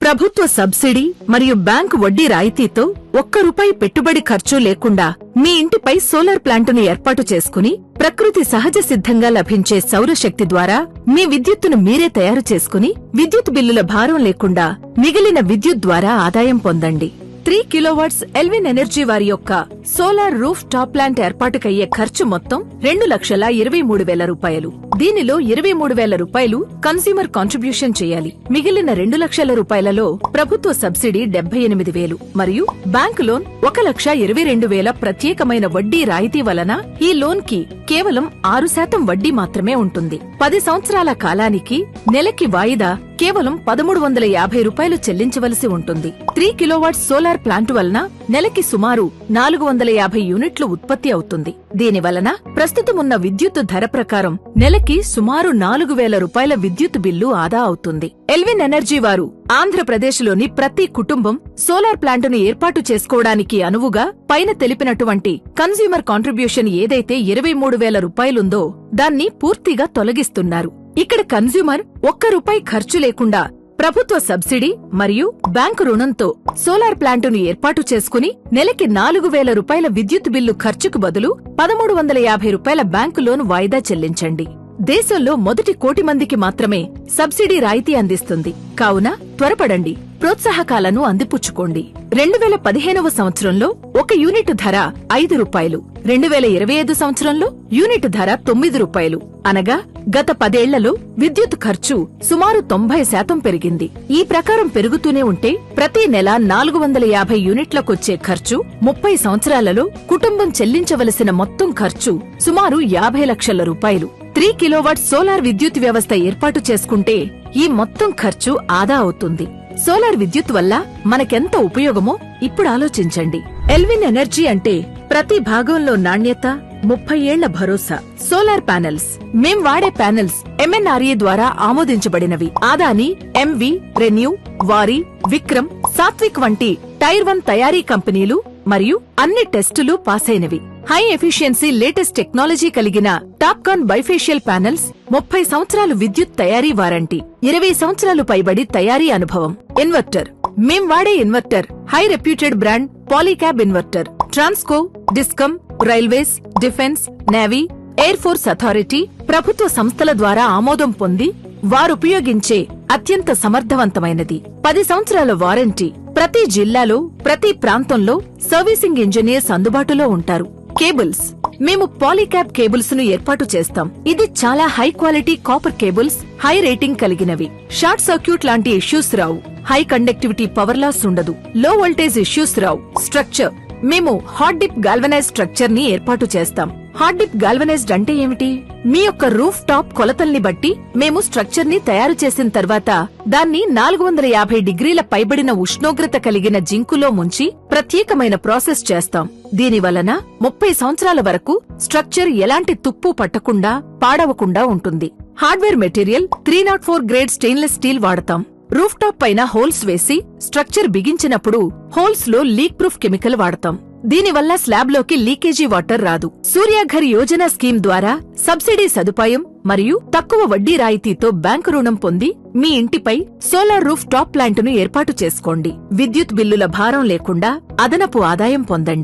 ప్రభుత్వ సబ్సిడీ మరియు బ్యాంకు వడ్డీ రాయితీతో ₹1 పెట్టుబడి ఖర్చు లేకుండా మీ ఇంటిపై సోలార్ ప్లాంటును ఏర్పాటు చేసుకుని ప్రకృతి సహజ సిద్ధంగా లభించే సౌరశక్తి ద్వారా మీ విద్యుత్తును మీరే తయారు చేసుకుని విద్యుత్ బిల్లుల భారం లేకుండా మిగిలిన విద్యుత్ ద్వారా ఆదాయం పొందండి. 3 కిలోవాట్స్ ఎల్విన్ ఎనర్జీ వారి యొక్క సోలార్ రూఫ్ టాప్ ప్లాంట్ ఏర్పాటుకయ్యే ఖర్చు మొత్తం ₹2,23,000. దీనిలో ₹23,000 కన్స్యూమర్ కాంట్రిబ్యూషన్ చేయాలి. మిగిలిన ₹2,00,000 ప్రభుత్వ సబ్సిడీ 78,000 మరియు బ్యాంకు లోన్ 1,22,000 ప్రత్యేకమైన వడ్డీ రాయితీ వలన ఈ లోన్ కి కేవలం 6% వడ్డీ మాత్రమే ఉంటుంది. 10 సంవత్సరాల కాలానికి నెలకి వాయిదా కేవలం ₹1,350 చెల్లించవలసి ఉంటుంది. 3 కిలోవాట్స్ సోలార్ ప్లాంటు వలన నెలకి సుమారు 450 యూనిట్లు ఉత్పత్తి అవుతుంది. దీనివలన ప్రస్తుతమున్న విద్యుత్ ధర ప్రకారం నెలకి సుమారు ₹4,000 విద్యుత్ బిల్లు ఆదా అవుతుంది. ఎల్విన్ ఎనర్జీ వారు ఆంధ్రప్రదేశ్లోని ప్రతి కుటుంబం సోలార్ ప్లాంటును ఏర్పాటు చేసుకోవడానికి అనువుగా పైన తెలిపినటువంటి కన్స్యూమర్ కాంట్రిబ్యూషన్ ఏదైతే ₹23,000 ఉందో దాన్ని పూర్తిగా తొలగిస్తున్నారు. ఇక్కడ కన్స్యూమర్ ₹1 ఖర్చు లేకుండా ప్రభుత్వ సబ్సిడీ మరియు బ్యాంకు రుణంతో సోలార్ ప్లాంటును ఏర్పాటు చేసుకుని నెలకి ₹4,000 విద్యుత్ బిల్లు ఖర్చుకు బదులు ₹1,350 బ్యాంకు లోన్ వాయిదా చెల్లించండి. దేశంలో మొదటి 1 కోటి మందికి మాత్రమే సబ్సిడీ రాయితీ అందిస్తుంది. కావున త్వరపడండి, ప్రోత్సాహకాలను అందిపుచ్చుకోండి. 2015వ సంవత్సరంలో 1 యూనిట్ ధర ₹5, 2025 సంవత్సరంలో యూనిట్ ధర ₹9. అనగా గత 10 ఏళ్లలో విద్యుత్ ఖర్చు సుమారు 90% పెరిగింది. ఈ ప్రకారం పెరుగుతూనే ఉంటే ప్రతి నెల 450 యూనిట్లకొచ్చే ఖర్చు 30 సంవత్సరాలలో కుటుంబం చెల్లించవలసిన మొత్తం ఖర్చు సుమారు ₹50 లక్షల. 3 కిలోవాట్ సోలార్ విద్యుత్ వ్యవస్థ ఏర్పాటు చేసుకుంటే ఈ మొత్తం ఖర్చు ఆదా అవుతుంది. సోలార్ విద్యుత్ వల్ల మనకెంత ఉపయోగమో ఇప్పుడు ఆలోచించండి. ఎల్విన్ ఎనర్జీ అంటే ప్రతి భాగంలో నాణ్యత, 30 ఏళ్ల భరోసా. సోలార్ ప్యానెల్స్ మేం వాడే ప్యానెల్స్ MNRE ద్వారా ఆమోదించబడినవి. ఆదాని, ఎంవి, రెన్యూ, వారి, విక్రమ్, సాత్విక్ వంటి టైర్ 1 తయారీ కంపెనీలు మరియు అన్ని టెస్టులు పాసైనవి. హై ఎఫిషియన్సీ లేటెస్ట్ టెక్నాలజీ కలిగిన టాప్కాన్ బైఫేషియల్ ప్యానెల్స్, 30 సంవత్సరాలు విద్యుత్ తయారీ వారంటీ, 20 సంవత్సరాలు పైబడి తయారీ అనుభవం. ఇన్వర్టర్ మేం వాడే inverter high reputed brand Polycab inverter. Transco, discom, railways, defence, navy, air force authority ప్రభుత్వ సంస్థల ద్వారా ఆమోదం పొంది వారుపయోగించే అత్యంత సమర్థవంతమైనది. 10 సంవత్సరాల వారంటీ. ప్రతి జిల్లాలో, ప్రతి ప్రాంతంలో సర్వీసింగ్ ఇంజనీర్స్ అందుబాటులో ఉంటారు. కేబుల్స్ మేము పాలీక్యాబ్ కేబుల్స్ ను ఏర్పాటు చేస్తాం. ఇది చాలా high quality copper cables, high rating కలిగినవి. షార్ట్ సర్క్యూట్ లాంటి ఇష్యూస్ రావు. హై కండక్టివిటీ పవర్ లాస్ ఉండదు. లో వోల్టేజ్ ఇష్యూస్ రావు. స్ట్రక్చర్ మేము హాట్ డిప్ గాల్వనైజ్ స్ట్రక్చర్ ని ఏర్పాటు చేస్తాం. హాట్ డిప్ గాల్వనైజ్డ్ అంటే ఏమిటి? మీ యొక్క రూఫ్ టాప్ కొలతల్ని బట్టి మేము స్ట్రక్చర్ ని తయారు చేసిన తర్వాత దాన్ని 450 డిగ్రీల పైబడిన ఉష్ణోగ్రత కలిగిన జింకులో ముంచి ప్రత్యేకమైన ప్రాసెస్ చేస్తాం. దీనివలన 30 సంవత్సరాల వరకు స్ట్రక్చర్ ఎలాంటి తుప్పు పట్టకుండా, పాడవకుండా ఉంటుంది. Hardware material 304 grade stainless steel వాడతాం. రూఫ్ టాప్ పైన హోల్స్ వేసి స్ట్రక్చర్ బిగించినప్పుడు హోల్స్ లో లీక్ ప్రూఫ్ కెమికల్ వాడతాం. దీనివల్ల స్లాబ్ లోకి లీకేజీ వాటర్ రాదు. సూర్యాఘర్ యోజన స్కీమ్ ద్వారా సబ్సిడీ సదుపాయం మరియు తక్కువ వడ్డీ రాయితీతో బ్యాంకు రుణం పొంది మీ ఇంటిపై సోలార్ రూఫ్ టాప్ ప్లాంటును ఏర్పాటు చేసుకోండి. విద్యుత్ బిల్లుల భారం లేకుండా అదనపు ఆదాయం పొందండి.